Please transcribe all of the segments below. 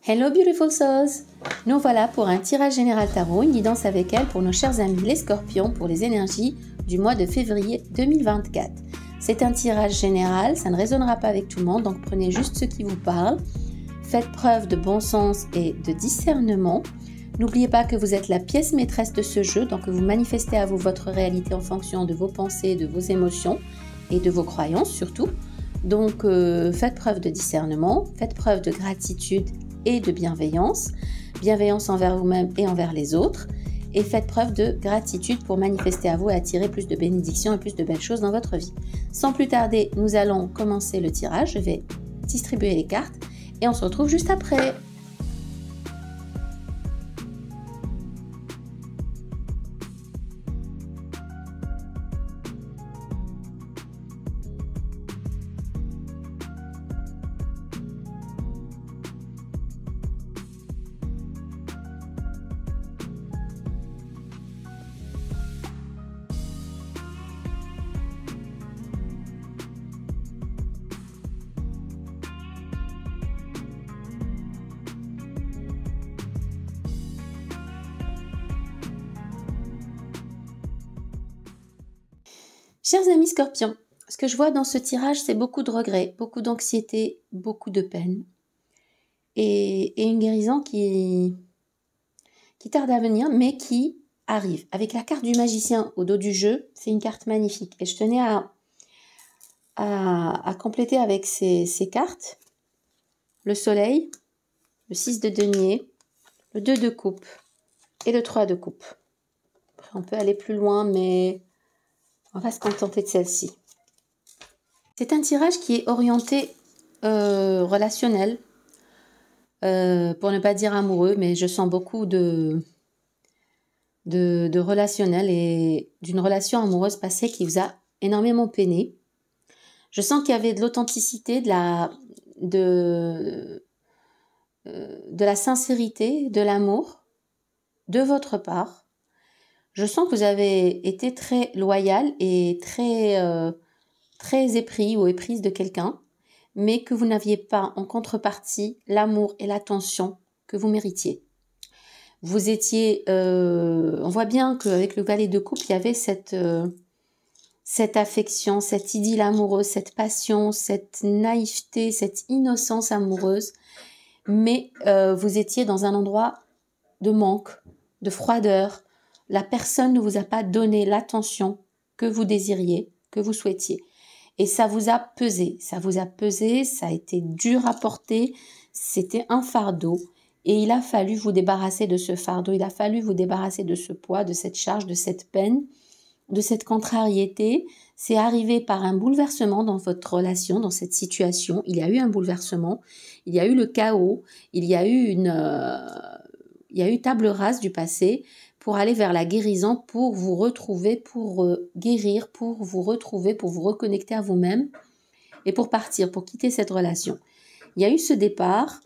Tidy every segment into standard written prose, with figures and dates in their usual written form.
Hello beautiful souls! Nous voilà pour un tirage général tarot, une guidance avec elle pour nos chers amis les scorpions pour les énergies du mois de février 2024. C'est un tirage général, ça ne résonnera pas avec tout le monde, donc prenez juste ce qui vous parle. Faites preuve de bon sens et de discernement. N'oubliez pas que vous êtes la pièce maîtresse de ce jeu, donc vous manifestez à vous votre réalité en fonction de vos pensées, de vos émotions et de vos croyances surtout. Donc faites preuve de discernement, faites preuve de gratitude et de bienveillance, bienveillance envers vous-même et envers les autres, et faites preuve de gratitude pour manifester à vous et attirer plus de bénédictions et plus de belles choses dans votre vie. Sans plus tarder, nous allons commencer le tirage. Je vais distribuer les cartes et on se retrouve juste après. Chers amis scorpions, ce que je vois dans ce tirage, c'est beaucoup de regrets, beaucoup d'anxiété, beaucoup de peine. Et une guérison qui tarde à venir, mais qui arrive. Avec la carte du magicien au dos du jeu, c'est une carte magnifique. Et je tenais à compléter avec ces cartes. Le soleil, le 6 de denier, le 2 de coupe et le 3 de coupe. Après, on peut aller plus loin, mais on va se contenter de celle-ci. C'est un tirage qui est orienté relationnel, pour ne pas dire amoureux, mais je sens beaucoup de relationnel et d'une relation amoureuse passée qui vous a énormément peiné. Je sens qu'il y avait de l'authenticité, de la sincérité, de l'amour de votre part. Je sens que vous avez été très loyal et très épris ou éprise de quelqu'un, mais que vous n'aviez pas en contrepartie l'amour et l'attention que vous méritiez. Vous étiez, on voit bien qu'avec le valet de coupe, il y avait cette affection, cette idylle amoureuse, cette passion, cette naïveté, cette innocence amoureuse, mais vous étiez dans un endroit de manque, de froideur. La personne ne vous a pas donné l'attention que vous désiriez, que vous souhaitiez. Et ça vous a pesé, ça a été dur à porter, c'était un fardeau. Et il a fallu vous débarrasser de ce fardeau, il a fallu vous débarrasser de ce poids, de cette charge, de cette peine, de cette contrariété. C'est arrivé par un bouleversement dans votre relation, dans cette situation. Il y a eu un bouleversement, il y a eu le chaos, il y a eu table rase du passé, pour aller vers la guérison, pour vous retrouver, pour guérir, pour vous retrouver, pour vous reconnecter à vous-même et pour partir, pour quitter cette relation. Il y a eu ce départ,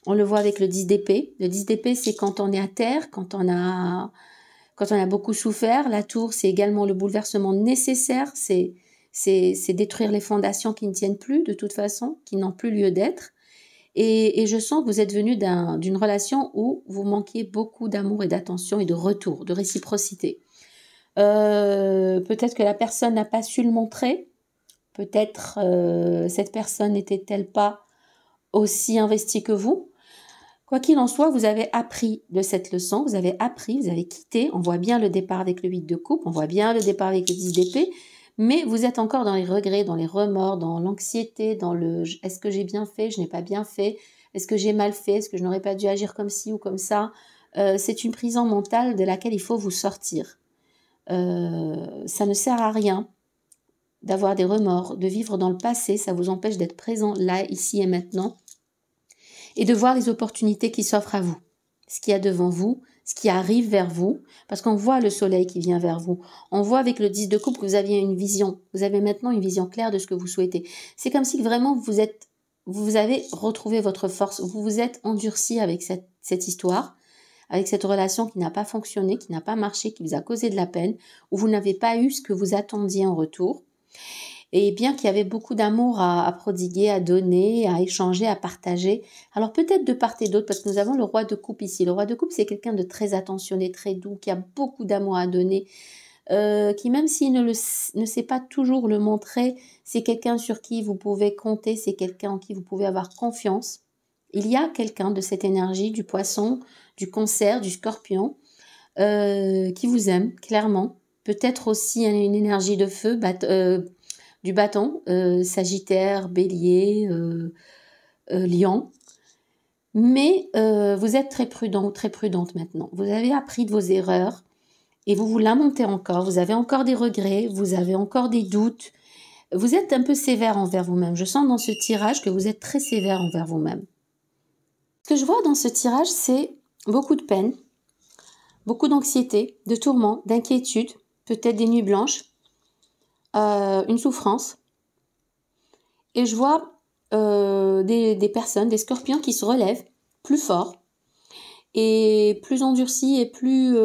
on le voit avec le 10 d'épée. Le 10 d'épée, c'est quand on est à terre, quand on a beaucoup souffert. La tour, c'est également le bouleversement nécessaire, c'est détruire les fondations qui ne tiennent plus de toute façon, qui n'ont plus lieu d'être. Et je sens que vous êtes venu d'une relation où vous manquiez beaucoup d'amour et d'attention et de retour, de réciprocité. Peut-être que la personne n'a pas su le montrer. Peut-être cette personne n'était-elle pas aussi investie que vous. Quoi qu'il en soit, vous avez appris de cette leçon. Vous avez appris, vous avez quitté. On voit bien le départ avec le 8 de coupe. On voit bien le départ avec le 10 d'épée. Mais vous êtes encore dans les regrets, dans les remords, dans l'anxiété, dans le « est-ce que j'ai bien fait, je n'ai pas bien fait, est-ce que j'ai mal fait, est-ce que je n'aurais pas dû agir comme ci ou comme ça ?» C'est une prison mentale de laquelle il faut vous sortir. Ça ne sert à rien d'avoir des remords, de vivre dans le passé, ça vous empêche d'être présent là, ici et maintenant, et de voir les opportunités qui s'offrent à vous, ce qu'il y a devant vous, ce qui arrive vers vous, parce qu'on voit le soleil qui vient vers vous. On voit avec le 10 de coupe que vous aviez une vision. Vous avez maintenant une vision claire de ce que vous souhaitez. C'est comme si vraiment vous avez retrouvé votre force. Vous vous êtes endurci avec cette histoire, avec cette relation qui n'a pas fonctionné, qui n'a pas marché, qui vous a causé de la peine, où vous n'avez pas eu ce que vous attendiez en retour. et bien qu'il y avait beaucoup d'amour à prodiguer, à donner, à échanger, à partager. Alors peut-être de part et d'autre, parce que nous avons le roi de coupe ici. Le roi de coupe, c'est quelqu'un de très attentionné, très doux, qui a beaucoup d'amour à donner, qui même s'il ne sait pas toujours le montrer, c'est quelqu'un sur qui vous pouvez compter, c'est quelqu'un en qui vous pouvez avoir confiance. Il y a quelqu'un de cette énergie, du poisson, du cancer, du scorpion, qui vous aime, clairement. Peut-être aussi une énergie de feu, du bâton, Sagittaire, Bélier, Lion. Mais vous êtes très prudent ou très prudente maintenant. Vous avez appris de vos erreurs et vous vous lamentez encore. Vous avez encore des regrets, vous avez encore des doutes. Vous êtes un peu sévère envers vous-même. Je sens dans ce tirage que vous êtes très sévère envers vous-même. Ce que je vois dans ce tirage, c'est beaucoup de peine, beaucoup d'anxiété, de tourments, d'inquiétude, peut-être des nuits blanches, une souffrance. Et je vois des personnes, des scorpions qui se relèvent plus fort et plus endurcis et plus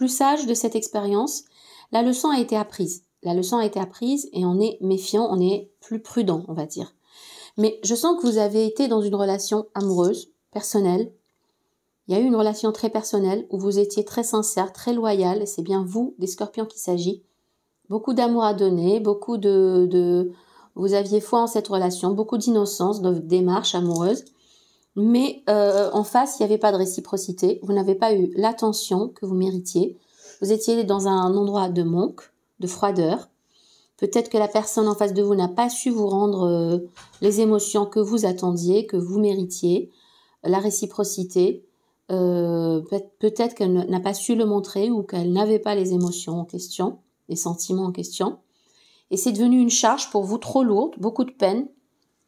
sages de cette expérience. La leçon a été apprise. La leçon a été apprise et on est méfiant, on est plus prudent, on va dire. Mais je sens que vous avez été dans une relation amoureuse, personnelle. Il y a eu une relation très personnelle où vous étiez très sincère, très loyal. Et c'est bien vous, des scorpions, qu'il s'agit. Beaucoup d'amour à donner, vous aviez foi en cette relation, beaucoup d'innocence dans votre démarche amoureuse. Mais en face, il n'y avait pas de réciprocité. Vous n'avez pas eu l'attention que vous méritiez. Vous étiez dans un endroit de manque, de froideur. Peut-être que la personne en face de vous n'a pas su vous rendre les émotions que vous attendiez, que vous méritiez, la réciprocité. Peut-être qu'elle n'a pas su le montrer ou qu'elle n'avait pas les émotions en question, les sentiments en question. Et c'est devenu une charge pour vous trop lourde, beaucoup de peine,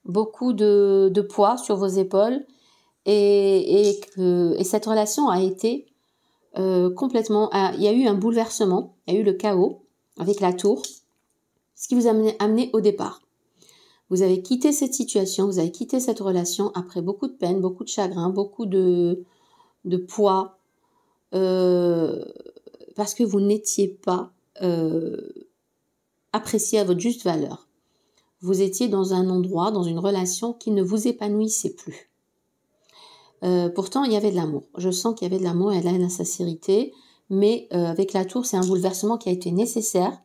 beaucoup de poids sur vos épaules. Et cette relation a été complètement... il y a eu un bouleversement, il y a eu le chaos avec la tour, ce qui vous a amené au départ. Vous avez quitté cette situation, vous avez quitté cette relation après beaucoup de peine, beaucoup de chagrin, beaucoup de poids, parce que vous n'étiez pas apprécié à votre juste valeur. Vous étiez dans un endroit, dans une relation qui ne vous épanouissait plus. Pourtant, il y avait de l'amour. Je sens qu'il y avait de l'amour et de la sincérité, mais avec la tour, c'est un bouleversement qui a été nécessaire.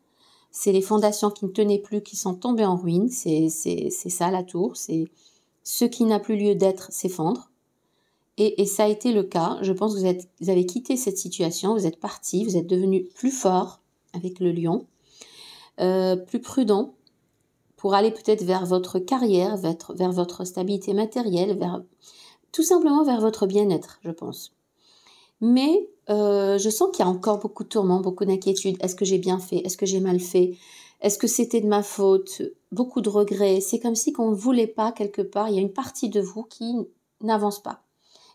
C'est les fondations qui ne tenaient plus, qui sont tombées en ruine. C'est ça la tour. C'est ce qui n'a plus lieu d'être s'effondre. Et ça a été le cas. Je pense que vous avez quitté cette situation, vous êtes parti, vous êtes devenu plus fort avec le lion, plus prudent pour aller peut-être vers votre carrière, vers votre stabilité matérielle, tout simplement vers votre bien-être, je pense. Mais je sens qu'il y a encore beaucoup de tourments, beaucoup d'inquiétudes. Est-ce que j'ai bien fait? Est-ce que j'ai mal fait? Est-ce que c'était de ma faute? Beaucoup de regrets. C'est comme si qu'on ne voulait pas quelque part. Il y a une partie de vous qui n'avance pas,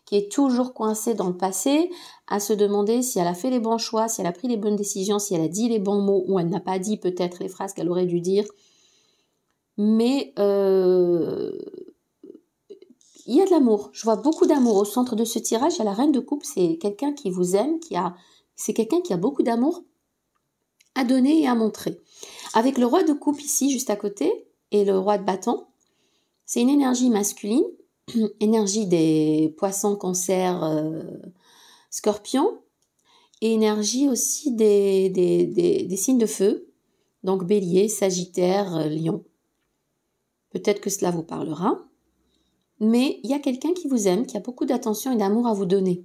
qui est toujours coincée dans le passé, à se demander si elle a fait les bons choix, si elle a pris les bonnes décisions, si elle a dit les bons mots, ou elle n'a pas dit peut-être les phrases qu'elle aurait dû dire. Mais il y a de l'amour. Je vois beaucoup d'amour. Au centre de ce tirage, il y a la reine de coupe. C'est quelqu'un qui vous aime, c'est quelqu'un qui a beaucoup d'amour à donner et à montrer. Avec le roi de coupe ici, juste à côté, et le roi de bâton, c'est une énergie masculine, énergie des poissons, cancer, scorpions, et énergie aussi des signes de feu, donc bélier, sagittaire, lion. Peut-être que cela vous parlera. Mais il y a quelqu'un qui vous aime, qui a beaucoup d'attention et d'amour à vous donner.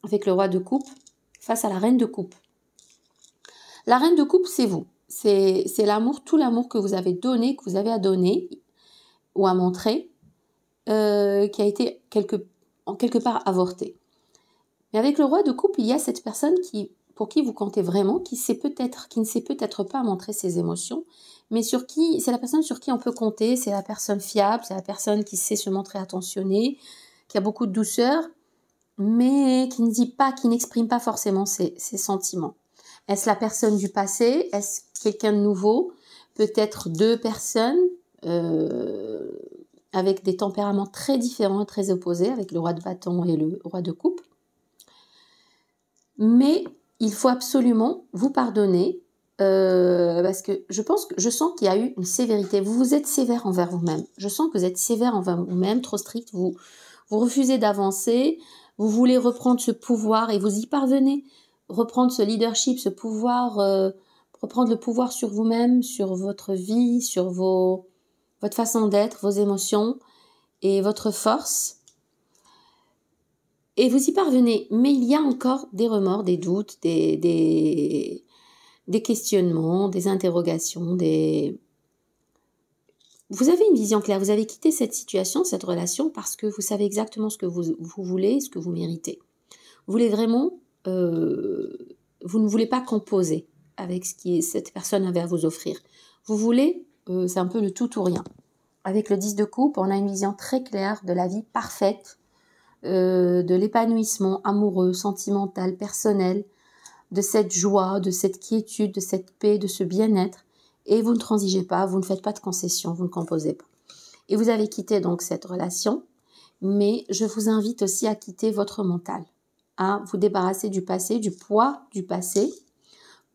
Avec le roi de coupe, face à la reine de coupe. La reine de coupe, c'est vous. C'est l'amour, tout l'amour que vous avez donné, que vous avez à donner ou à montrer, qui a été quelque part avorté. Mais avec le roi de coupe, il y a cette personne pour qui vous comptez vraiment, qui ne sait peut-être pas montrer ses émotions, mais c'est la personne sur qui on peut compter, c'est la personne fiable, c'est la personne qui sait se montrer attentionnée, qui a beaucoup de douceur, mais qui ne dit pas, qui n'exprime pas forcément ses sentiments. Est-ce la personne du passé? Est-ce quelqu'un de nouveau? Peut-être deux personnes avec des tempéraments très différents, très opposés, avec le roi de bâton et le roi de coupe. Mais il faut absolument vous pardonner parce que je sens qu'il y a eu une sévérité. Vous vous êtes sévère envers vous-même. Je sens que vous êtes sévère envers vous-même, trop strict. Vous refusez d'avancer. Vous voulez reprendre ce pouvoir et vous y parvenez. Reprendre ce leadership, ce pouvoir, reprendre le pouvoir sur vous-même, sur votre vie, sur votre façon d'être, vos émotions et votre force. Et vous y parvenez. Mais il y a encore des remords, des doutes, des questionnements, des interrogations, Vous avez une vision claire, vous avez quitté cette situation, cette relation, parce que vous savez exactement ce que vous voulez, ce que vous méritez. Vous voulez vraiment, vous ne voulez pas composer avec ce que cette personne avait à vous offrir. Vous voulez, c'est un peu le tout ou rien. Avec le 10 de coupe, on a une vision très claire de la vie parfaite, de l'épanouissement amoureux, sentimental, personnel, de cette joie, de cette quiétude, de cette paix, de ce bien-être. Et vous ne transigez pas, vous ne faites pas de concessions, vous ne composez pas. Et vous avez quitté donc cette relation, mais je vous invite aussi à quitter votre mental, à vous débarrasser du passé, du poids du passé,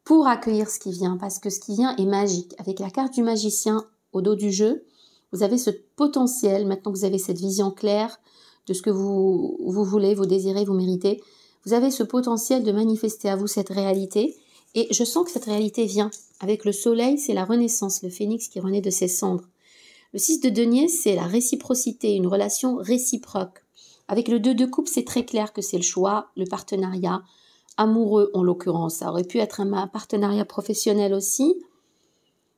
pour accueillir ce qui vient, parce que ce qui vient est magique. Avec la carte du magicien au dos du jeu, vous avez ce potentiel, maintenant que vous avez cette vision claire de ce que vous voulez, vous désirez, vous méritez, vous avez ce potentiel de manifester à vous cette réalité. Et je sens que cette réalité vient. Avec le soleil, c'est la renaissance, le phénix qui renaît de ses cendres. Le 6 de denier, c'est la réciprocité, une relation réciproque. Avec le 2 de coupe, c'est très clair que c'est le choix, le partenariat amoureux en l'occurrence. Ça aurait pu être un partenariat professionnel aussi.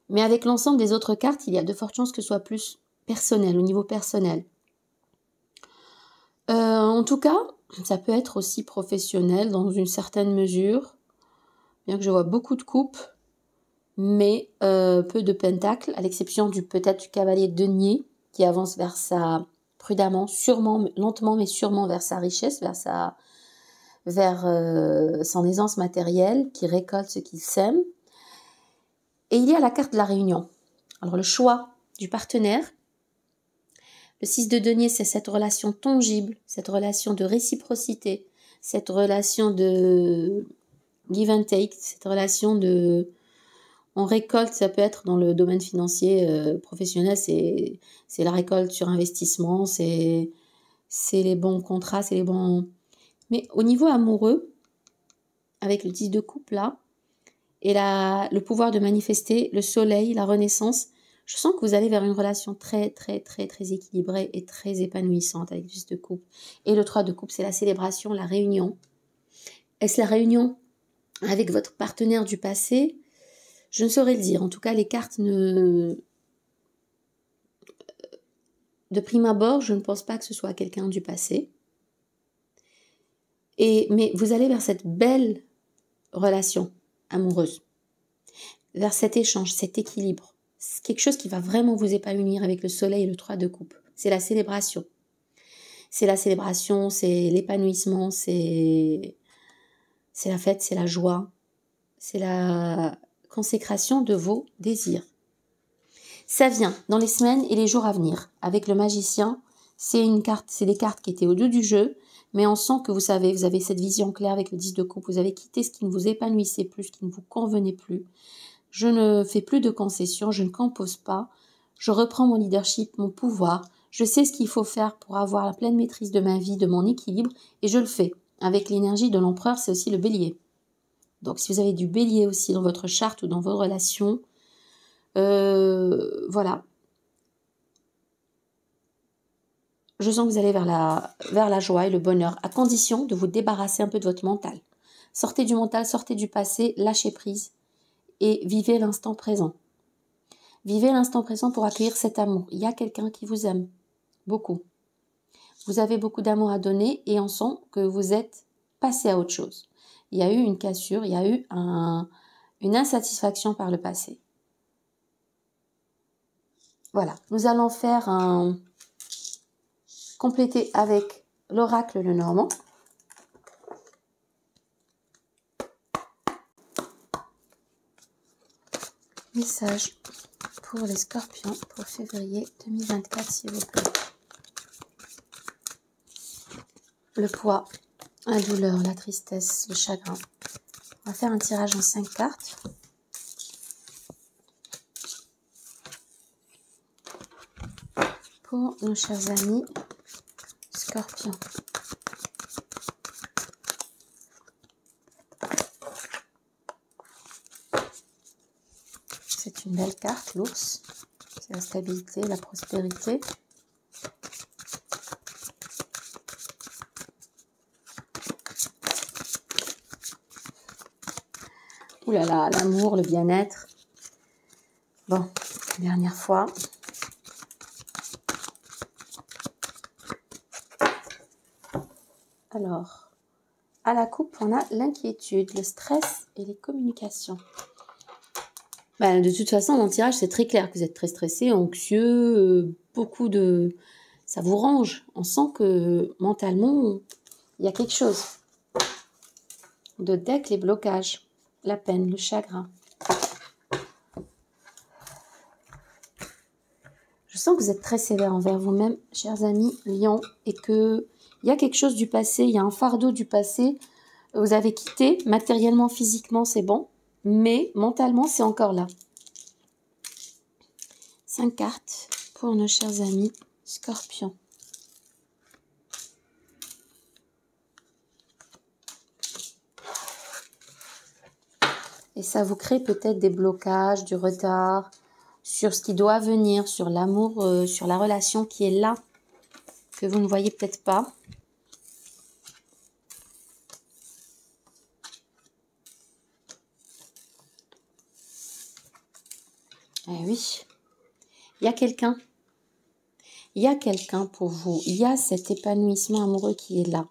Mais avec l'ensemble des autres cartes, il y a de fortes chances que ce soit plus personnel, au niveau personnel. En tout cas, ça peut être aussi professionnel dans une certaine mesure, bien que je vois beaucoup de coupes, mais peu de pentacles, à l'exception peut-être du cavalier de denier qui avance vers prudemment, sûrement, lentement mais sûrement vers sa richesse, vers son aisance matérielle, qui récolte ce qu'il sème. Et il y a la carte de la réunion. Alors le choix du partenaire. Le 6 de denier, c'est cette relation tangible, cette relation de réciprocité, cette relation de give and take, cette relation de... On récolte, ça peut être dans le domaine financier professionnel, c'est la récolte sur investissement, c'est les bons contrats, c'est les bons... Mais au niveau amoureux, avec le 10 de coupe là, et le pouvoir de manifester, le soleil, la renaissance, je sens que vous allez vers une relation très, très, très, très équilibrée et très épanouissante avec le 10 de coupe. Et le 3 de coupe, c'est la célébration, la réunion. Est-ce la réunion avec votre partenaire du passé? Je ne saurais le dire. En tout cas, les cartes de prime abord, je ne pense pas que ce soit quelqu'un du passé. Mais vous allez vers cette belle relation amoureuse, vers cet échange, cet équilibre. C'est quelque chose qui va vraiment vous épanouir avec le soleil et le 3 de coupe. C'est la célébration. C'est la célébration, c'est l'épanouissement, c'est la fête, c'est la joie, c'est la consécration de vos désirs. Ça vient dans les semaines et les jours à venir. Avec le magicien, c'est des cartes qui étaient au dos du jeu, mais on sent que vous avez cette vision claire avec le 10 de coupe, vous avez quitté ce qui ne vous épanouissait plus, ce qui ne vous convenait plus. Je ne fais plus de concessions, je ne compose pas, je reprends mon leadership, mon pouvoir, je sais ce qu'il faut faire pour avoir la pleine maîtrise de ma vie, de mon équilibre, et je le fais. Avec l'énergie de l'empereur, c'est aussi le bélier. Donc si vous avez du bélier aussi dans votre charte ou dans vos relations, voilà. Je sens que vous allez vers la joie et le bonheur, à condition de vous débarrasser un peu de votre mental. Sortez du mental, sortez du passé, lâchez prise et vivez l'instant présent. Vivez l'instant présent pour accueillir cet amour. Il y a quelqu'un qui vous aime, beaucoup. Vous avez beaucoup d'amour à donner et on sent que vous êtes passé à autre chose. Il y a eu une cassure, il y a eu une insatisfaction par le passé. Voilà, nous allons faire compléter avec l'oracle le Normand. Message pour les scorpions pour février 2024, s'il vous plaît. Le poids, la douleur, la tristesse, le chagrin. On va faire un tirage en 5 cartes. pour nos chers amis Scorpions. C'est une belle carte, l'ours. C'est la stabilité, la prospérité. Ouh là là, l'amour, le bien-être. Bon, dernière fois. Alors, à la coupe, on a l'inquiétude, le stress et les communications. Ben, de toute façon, dans le tirage, c'est très clair que vous êtes très stressé, anxieux, beaucoup de... Ça vous range. On sent que mentalement, il y a quelque chose. De deck, les blocages, la peine, le chagrin. Je sens que vous êtes très sévère envers vous-même, chers amis Lion, et que il y a quelque chose du passé, il y a un fardeau du passé. Vous avez quitté, matériellement, physiquement, c'est bon, mais mentalement, c'est encore là. 5 cartes pour nos chers amis Scorpions. Et ça vous crée peut-être des blocages, du retard sur ce qui doit venir, sur l'amour, sur la relation qui est là, que vous ne voyez peut-être pas. Eh oui, il y a quelqu'un. Il y a quelqu'un pour vous. Il y a cet épanouissement amoureux qui est là.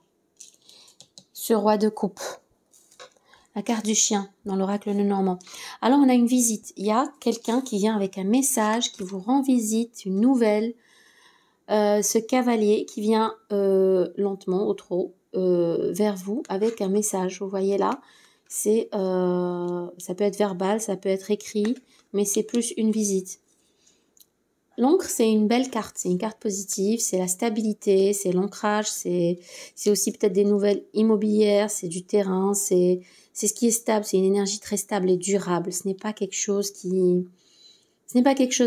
Ce roi de coupe. La carte du chien dans l'oracle Lenormand. Alors, on a une visite. Il y a quelqu'un qui vient avec un message, qui vous rend visite, une nouvelle. Ce cavalier qui vient lentement, au trot, vers vous avec un message. Vous voyez là, c'est ça peut être verbal, ça peut être écrit, mais c'est plus une visite. L'encre, c'est une belle carte, c'est une carte positive, c'est la stabilité, c'est l'ancrage, c'est aussi peut-être des nouvelles immobilières, c'est du terrain, c'est ce qui est stable, c'est une énergie très stable et durable. Ce n'est pas quelque chose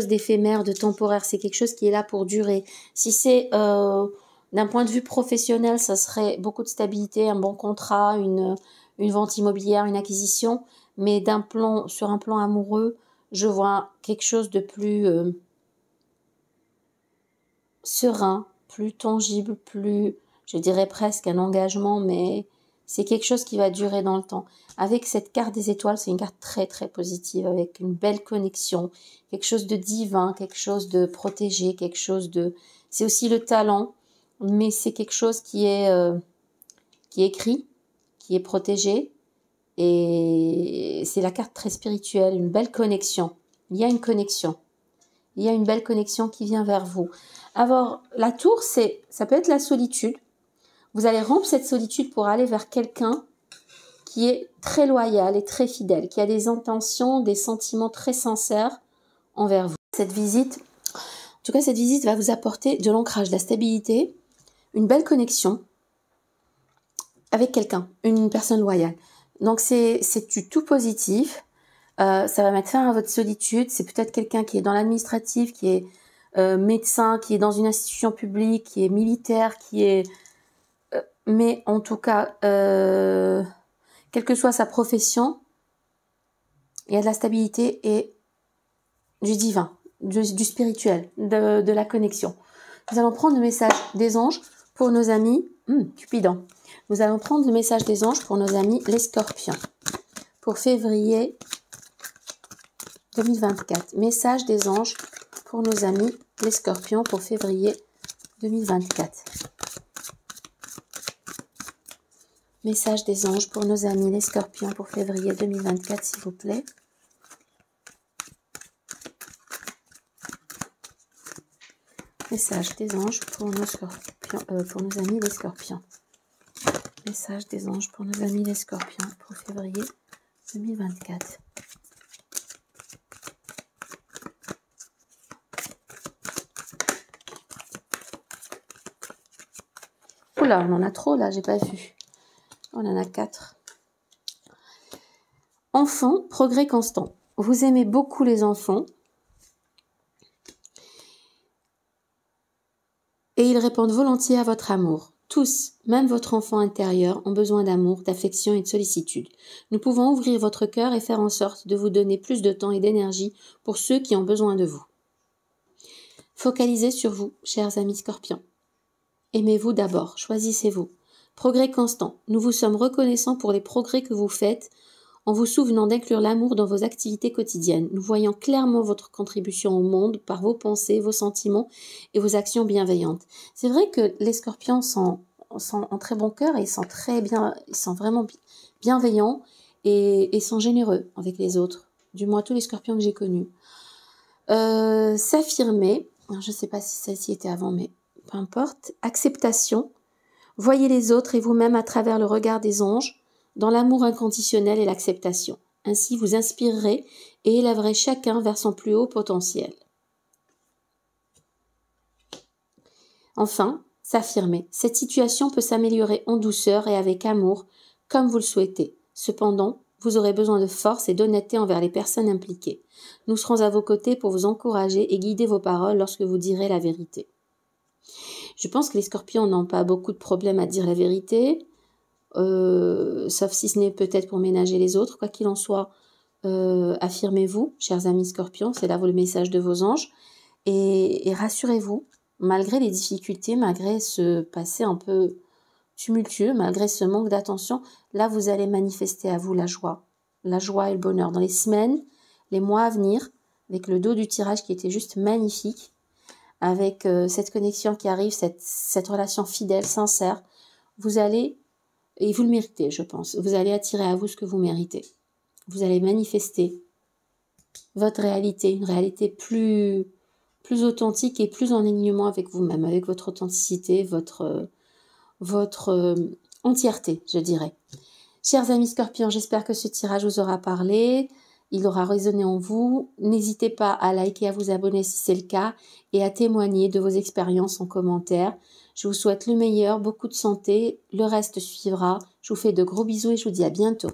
d'éphémère, de temporaire, c'est quelque chose qui est là pour durer. Si c'est d'un point de vue professionnel, ça serait beaucoup de stabilité, un bon contrat, une vente immobilière, une acquisition, mais sur un plan amoureux, je vois quelque chose de plus serein, plus tangible, plus, je dirais presque un engagement, mais c'est quelque chose qui va durer dans le temps. Avec cette carte des étoiles, c'est une carte très très positive, avec une belle connexion, quelque chose de divin, quelque chose de protégé, quelque chose de... C'est aussi le talent, mais c'est quelque chose qui est écrit, qui est protégé, et c'est la carte très spirituelle, une belle connexion. Il y a une connexion. Il y a une belle connexion qui vient vers vous. Alors, la tour, ça peut être la solitude. Vous allez rompre cette solitude pour aller vers quelqu'un qui est très loyal et très fidèle, qui a des intentions, des sentiments très sincères envers vous. Cette visite va vous apporter de l'ancrage, de la stabilité, une belle connexion avec quelqu'un, une personne loyale. Donc, c'est du tout positif. Ça va mettre fin à votre solitude. C'est peut-être quelqu'un qui est dans l'administratif, qui est médecin, qui est dans une institution publique, qui est militaire, qui est... mais en tout cas, quelle que soit sa profession, il y a de la stabilité et du divin, du spirituel, de la connexion. Nous allons prendre le message des anges pour nos amis Cupidon. Nous allons prendre le message des anges pour nos amis les Scorpions. Pour février 2024. Message des anges pour nos amis les Scorpions pour février 2024. Message des anges pour nos amis les Scorpions pour février 2024, s'il vous plaît. Message des anges pour nos amis les Scorpions. Message des anges pour nos amis les Scorpions pour février 2024. Oula, on en a trop là, j'ai pas vu. On en a 4. Enfants, progrès constant. Vous aimez beaucoup les enfants. et ils répondent volontiers à votre amour. Tous, même votre enfant intérieur, ont besoin d'amour, d'affection et de sollicitude. Nous pouvons ouvrir votre cœur et faire en sorte de vous donner plus de temps et d'énergie pour ceux qui ont besoin de vous. Focalisez sur vous, chers amis Scorpions. Aimez-vous d'abord, choisissez-vous. Progrès constant. Nous vous sommes reconnaissants pour les progrès que vous faites en vous souvenant d'inclure l'amour dans vos activités quotidiennes. Nous voyons clairement votre contribution au monde par vos pensées, vos sentiments et vos actions bienveillantes. C'est vrai que les Scorpions sont en très bon cœur et ils sont vraiment bienveillants et sont généreux avec les autres. Du moins tous les Scorpions que j'ai connus. S'affirmer, je ne sais pas si celle-ci était avant, mais peu importe. Acceptation. Voyez les autres et vous-même à travers le regard des anges, dans l'amour inconditionnel et l'acceptation. Ainsi, vous inspirerez et élèverez chacun vers son plus haut potentiel. Enfin, s'affirmer. Cette situation peut s'améliorer en douceur et avec amour, comme vous le souhaitez. Cependant, vous aurez besoin de force et d'honnêteté envers les personnes impliquées. Nous serons à vos côtés pour vous encourager et guider vos paroles lorsque vous direz la vérité. Je pense que les Scorpions n'ont pas beaucoup de problèmes à dire la vérité, sauf si ce n'est peut-être pour ménager les autres. Quoi qu'il en soit, affirmez-vous, chers amis Scorpions, c'est là le message de vos anges, et rassurez-vous, malgré les difficultés, malgré ce passé un peu tumultueux, malgré ce manque d'attention, là vous allez manifester à vous la joie et le bonheur dans les semaines, les mois à venir, avec le dos du tirage qui était juste magnifique, avec cette connexion qui arrive, cette relation fidèle, sincère, vous allez, et vous le méritez je pense, vous allez attirer à vous ce que vous méritez. Vous allez manifester votre réalité, une réalité plus authentique et plus en alignement avec vous-même, avec votre authenticité, votre entièreté, je dirais. Chers amis Scorpions, j'espère que ce tirage vous aura parlé, il aura résonné en vous. N'hésitez pas à liker, à vous abonner si c'est le cas et à témoigner de vos expériences en commentaire. Je vous souhaite le meilleur, beaucoup de santé, le reste suivra. Je vous fais de gros bisous et je vous dis à bientôt.